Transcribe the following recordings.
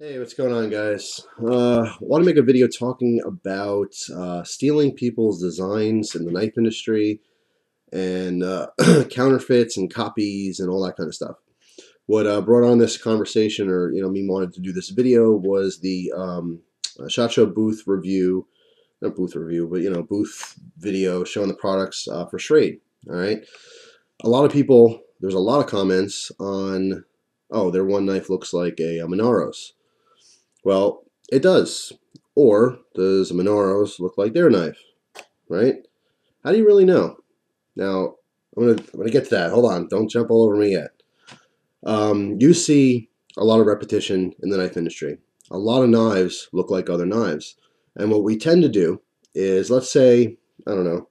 Hey, what's going on, guys? Want to make a video talking about stealing people's designs in the knife industry and counterfeits and copies and all that kind of stuff. What brought on this conversation, or me wanted to do this video, was the SHOT Show booth review, not booth review, but booth video showing the products for Schrade. All right, a lot of people. There's a lot of comments on, oh, their one knife looks like a Monaros. Well, it does. Or does a Monaros look like their knife, right? How do you really know? Now, I'm gonna get to that. Hold on, don't jump all over me yet. You see a lot of repetition in the knife industry. A lot of knives look like other knives, and what we tend to do is, let's say, I don't know,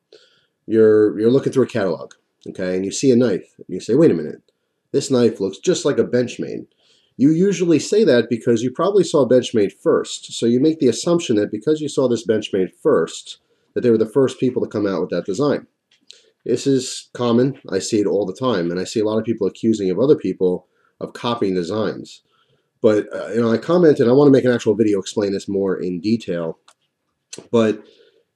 you're looking through a catalog, okay, and you see a knife, and you say, wait a minute, this knife looks just like a Benchmade. You usually say that because you probably saw Benchmade first. So you make the assumption that because you saw this Benchmade first, that they were the first people to come out with that design. This is common. I see it all the time. And I see a lot of people accusing of other people of copying designs. But, I commented, I want to make an actual video explain this more in detail. But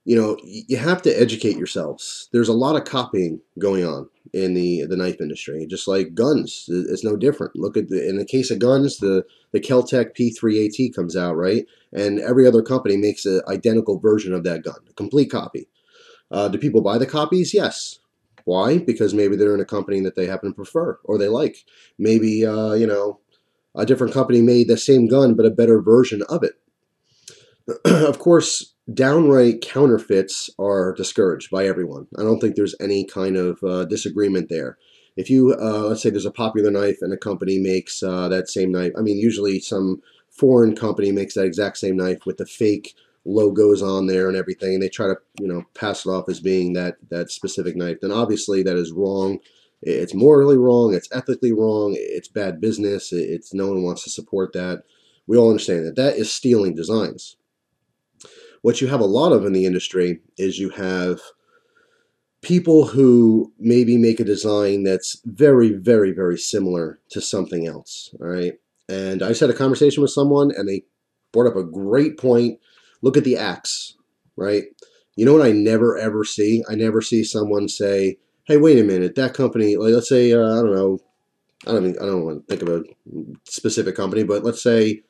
you have to educate yourselves. There's a lot of copying going on in the knife industry, just like guns. It's no different. Look at in the case of guns, the Kel-Tec P3AT comes out, right? And every other company makes an identical version of that gun, a complete copy. Do people buy the copies? Yes. Why? Because maybe they're in a company that they happen to prefer or they like. Maybe, a different company made the same gun but a better version of it. Of course, downright counterfeits are discouraged by everyone. I don't think there's any kind of disagreement there. If you, let's say there's a popular knife and a company makes that same knife, I mean, usually some foreign company makes that exact same knife with the fake logos on there and everything, and they try to, pass it off as being that specific knife, then obviously that is wrong. It's morally wrong. It's ethically wrong. It's bad business. It's no one wants to support that. We all understand that. That is stealing designs. What you have a lot of in the industry is you have people who maybe make a design that's very, very, very similar to something else. All right. And I just had a conversation with someone and they brought up a great point. Look at the axe, right? You know what I never ever see? I never see someone say, hey, wait a minute, that company, like, let's say, I don't know, I don't want to think of a specific company, but let's say,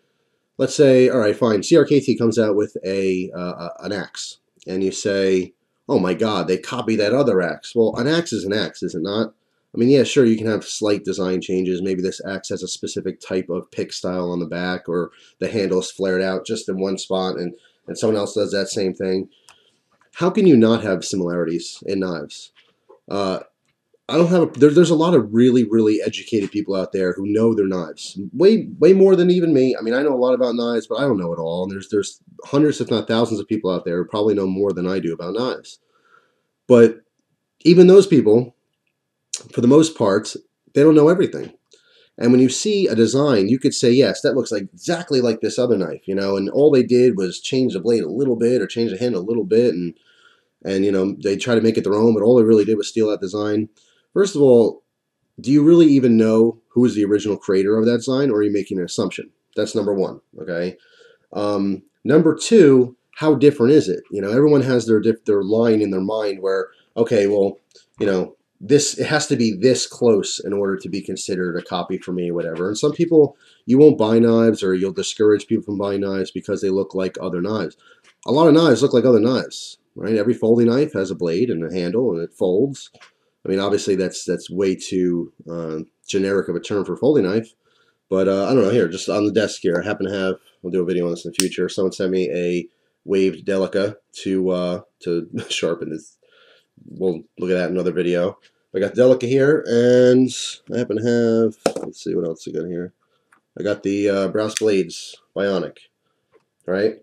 all right, fine, CRKT comes out with an axe, and you say, oh my God, they copied that other axe. Well, an axe is an axe, is it not? I mean, yeah, sure, you can have slight design changes. Maybe this axe has a specific type of pick style on the back, or the handle is flared out just in one spot, and someone else does that same thing. How can you not have similarities in knives? I don't have there's a lot of really, really educated people out there who know their knives way more than even me. I mean, I know a lot about knives, but I don't know it all. And there's hundreds, if not thousands, of people out there who probably know more than I do about knives. But even those people, for the most part, they don't know everything. And when you see a design, you could say, yes, that looks like exactly like this other knife, and all they did was change the blade a little bit or change the handle a little bit, and they try to make it their own, but all they really did was steal that design. First of all, do you really even know who is the original creator of that design, or are you making an assumption? That's number one, okay? Number two, how different is it? Everyone has their line in their mind where, okay, well, it has to be this close in order to be considered a copy for me, whatever. And some people, you won't buy knives, or you'll discourage people from buying knives because they look like other knives. A lot of knives look like other knives, right? Every folding knife has a blade and a handle, and it folds. I mean, obviously that's way too generic of a term for folding knife, but I don't know. Here, just on the desk here, I happen to have. I'll do a video on this in the future. Someone sent me a waved Delica to sharpen this. We'll look at that in another video. I got Delica here, and I happen to have. Let's see what else I got here. I got the Brass Blades Bionic. Right,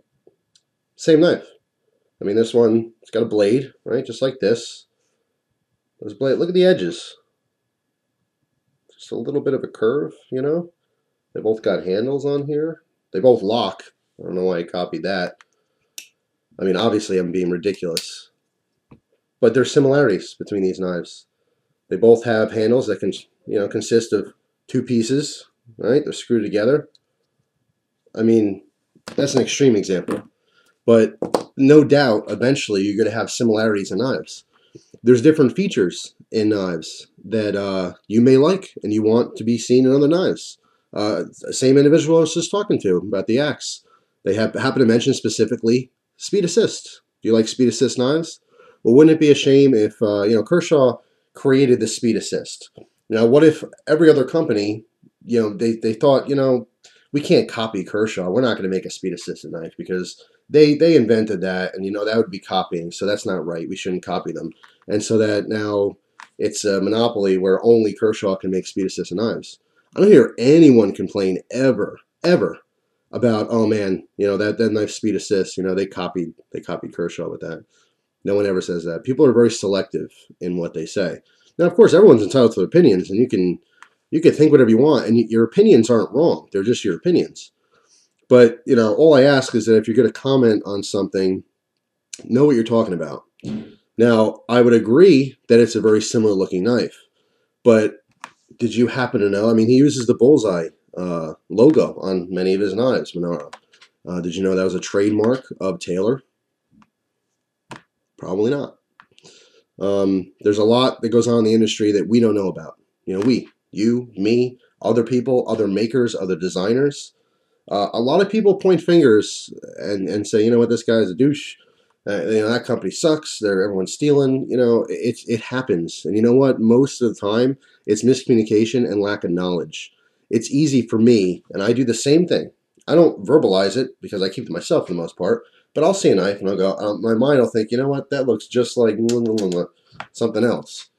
same knife. I mean, this one, it's got a blade, right, just like this. This blade, look at the edges. Just a little bit of a curve, They both got handles on here. They both lock. I don't know why I copied that. I mean, obviously I'm being ridiculous. But there's similarities between these knives. They both have handles that can, consist of two pieces, right? They're screwed together. I mean, that's an extreme example. But no doubt, eventually, you're going to have similarities in knives. There's different features in knives that you may like and you want to be seen in other knives. Same individual I was just talking to about the axe. They happen to mention specifically speed assist. Do you like speed assist knives? Well, wouldn't it be a shame if Kershaw created the speed assist? Now, what if every other company, they thought, we can't copy Kershaw. We're not going to make a speed assisted knife because they invented that, and that would be copying. So that's not right. We shouldn't copy them. And so that now it's a monopoly where only Kershaw can make speed assisted knives. I don't hear anyone complain ever about, oh man, that knife speed assist, they copied Kershaw with that. No one ever says that. People are very selective in what they say. Now, of course, everyone's entitled to their opinions, and you can think whatever you want, and your opinions aren't wrong. They're just your opinions. But all I ask is that if you're going to comment on something, know what you're talking about. Now, I would agree that it's a very similar looking knife, but did you happen to know? I mean, he uses the bullseye logo on many of his knives, Monaro. Did you know that was a trademark of Taylor? Probably not. There's a lot that goes on in the industry that we don't know about. You, me, other people, other makers, other designers. A lot of people point fingers and say, you know what, this guy's a douche. That company sucks. Everyone's stealing. It happens. And you know what? Most of the time, it's miscommunication and lack of knowledge. It's easy for me, and I do the same thing. I don't verbalize it because I keep to myself for the most part. But I'll see a knife and I'll go. My mind will think, you know what? That looks just like something else.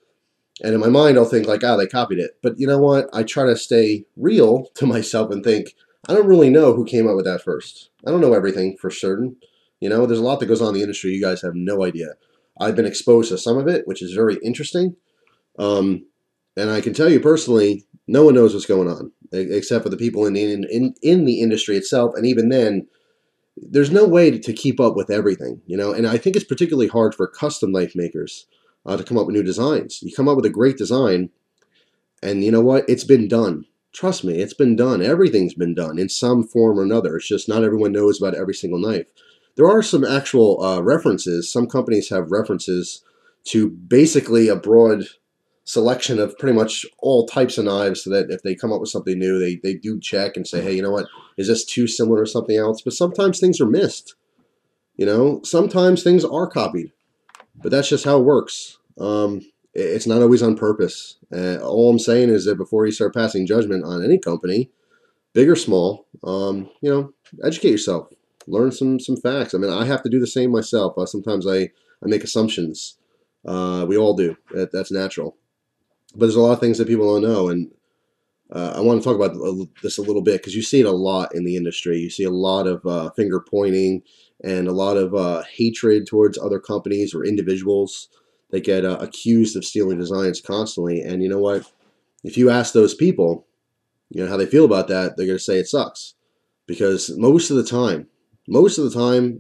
And in my mind, I'll think like, they copied it. But you know what? I try to stay real to myself and think, I don't really know who came up with that first. I don't know everything for certain. There's a lot that goes on in the industry. You guys have no idea. I've been exposed to some of it, which is very interesting. And I can tell you personally, no one knows what's going on except for the people in the industry itself. And even then, there's no way to keep up with everything, And I think it's particularly hard for custom knife makers to come up with new designs. You come up with a great design, and you know what? It's been done. Trust me, it's been done. Everything's been done in some form or another. It's just not everyone knows about every single knife. There are some actual references. Some companies have references to basically a broad selection of pretty much all types of knives so that if they come up with something new, they do check and say, hey, you know what? Is this too similar to something else? But sometimes things are missed. Sometimes things are copied. But that's just how it works. It's not always on purpose. All I'm saying is that before you start passing judgment on any company, big or small, educate yourself. Learn some facts. I mean, I have to do the same myself. Sometimes I make assumptions. We all do. That's natural. But there's a lot of things that people don't know, and I want to talk about this a little bit because you see it a lot in the industry. You see a lot of finger pointing and a lot of hatred towards other companies or individuals. They get accused of stealing designs constantly. And you know what? If you ask those people, how they feel about that, they're going to say it sucks. Because most of the time,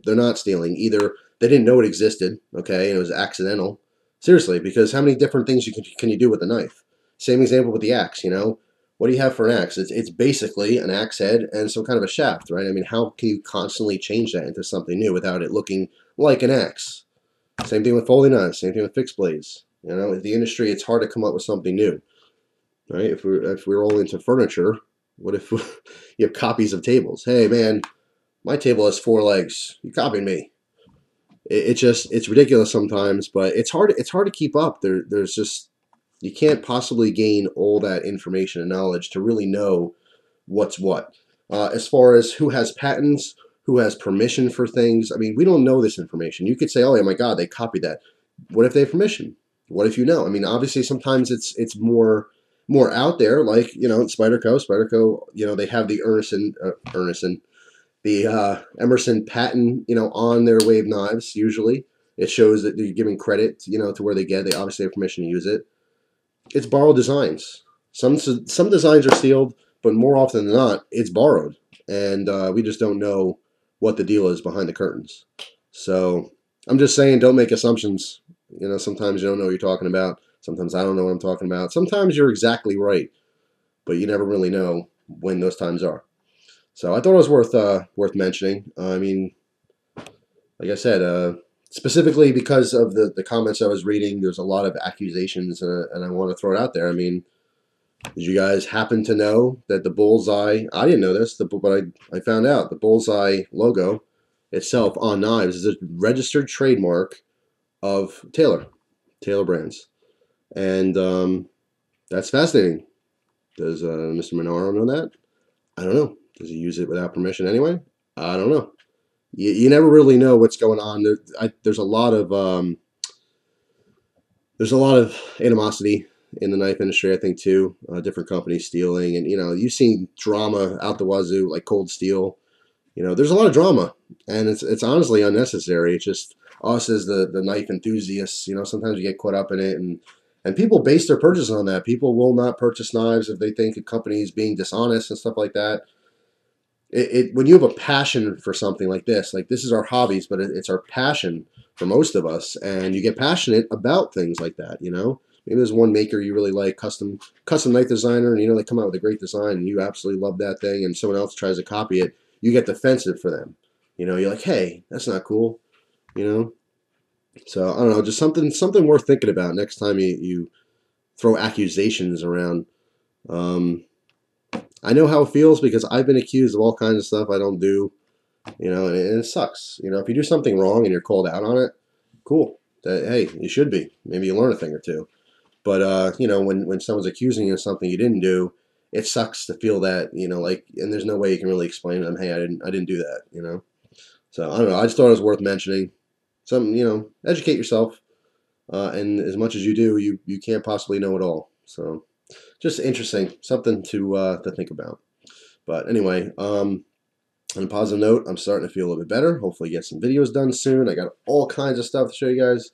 they're not stealing. Either they didn't know it existed, okay, and it was accidental. Seriously, because how many different things can you do with a knife? Same example with the axe, What do you have for an axe? It's basically an axe head and some kind of a shaft, right? I mean, how can you constantly change that into something new without it looking like an axe? Same thing with folding knives, same thing with fixed blades. In the industry, it's hard to come up with something new, right? If we're all into furniture, what if you have copies of tables? Hey, man, my table has 4 legs. You copied me. It's ridiculous sometimes, but it's hard to keep up. There's just, you can't possibly gain all that information and knowledge to really know what's what. As far as who has patents, who has permission for things, I mean, we don't know this information. You could say, oh my God, they copied that. What if they have permission? What if you know? I mean, obviously sometimes it's more out there, like, Spyderco, they have the Emerson patent, on their wave knives. Usually, it shows that they're giving credit, to where they obviously have permission to use it. It's borrowed designs. Some designs are sealed, but more often than not, it's borrowed, and we just don't know what the deal is behind the curtains. So I'm just saying, don't make assumptions. Sometimes you don't know what you're talking about. Sometimes I don't know what I'm talking about. Sometimes you're exactly right, but you never really know when those times are. So I thought it was worth mentioning. I mean, like I said, specifically because of the comments I was reading, there's a lot of accusations, and I want to throw it out there. I mean, did you guys happen to know that the bullseye? I didn't know this, but I found out the bullseye logo itself on knives is a registered trademark of Taylor Brands, and that's fascinating. Does Mr. Monaro know that? I don't know. Does he use it without permission anyway? I don't know. You never really know what's going on. There's a lot of animosity in the knife industry, I think, too. Different companies stealing, and you've seen drama out the wazoo, like Cold Steel. There's a lot of drama, and it's honestly unnecessary. It's just us as the knife enthusiasts. Sometimes you get caught up in it, and people base their purchases on that. People will not purchase knives if they think a company is being dishonest and stuff like that. When you have a passion for something like this is our hobbies, but it's our passion for most of us, and you get passionate about things like that. Maybe there's one maker you really like, custom knife designer, and they come out with a great design, and you absolutely love that thing, and someone else tries to copy it, you get defensive for them. You're like, hey, that's not cool. So I don't know, just something worth thinking about next time you throw accusations around. I know how it feels because I've been accused of all kinds of stuff I don't do, and it sucks. If you do something wrong and you're called out on it, cool. Hey, you should be. Maybe you learn a thing or two. But when someone's accusing you of something you didn't do, it sucks to feel that, and there's no way you can really explain to them, hey, I didn't do that. So I don't know. I just thought it was worth mentioning. Educate yourself, and as much as you do, you can't possibly know it all. So just interesting, something to think about. But anyway, on a positive note, I'm starting to feel a little bit better. Hopefully get some videos done soon. I got all kinds of stuff to show you guys.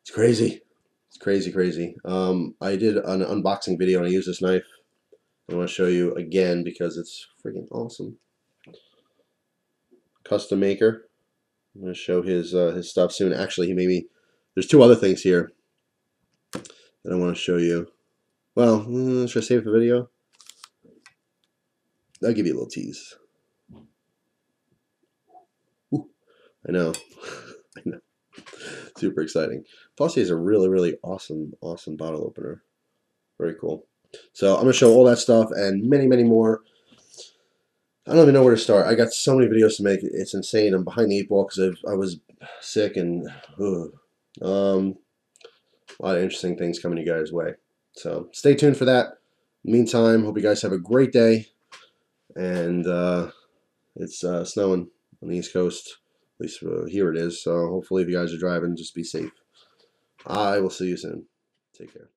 It's crazy. It's crazy, crazy. I did an unboxing video and I used this knife. I want to show you again because it's freaking awesome. Custom maker. I'm going to show his stuff soon. Actually, he made me. There's two other things here that I want to show you. Well, should I save it for video? I'll give you a little tease. Ooh, I know. I know. Super exciting. Plus, he has a really, really awesome bottle opener. Very cool. So I'm going to show all that stuff and many, many more. I don't even know where to start. I got so many videos to make. It's insane. I'm behind the 8 ball because I was sick and a lot of interesting things coming you guys' way. So stay tuned for that. In the meantime, hope you guys have a great day. And it's snowing on the East Coast. At least here it is. So hopefully if you guys are driving, just be safe. I will see you soon. Take care.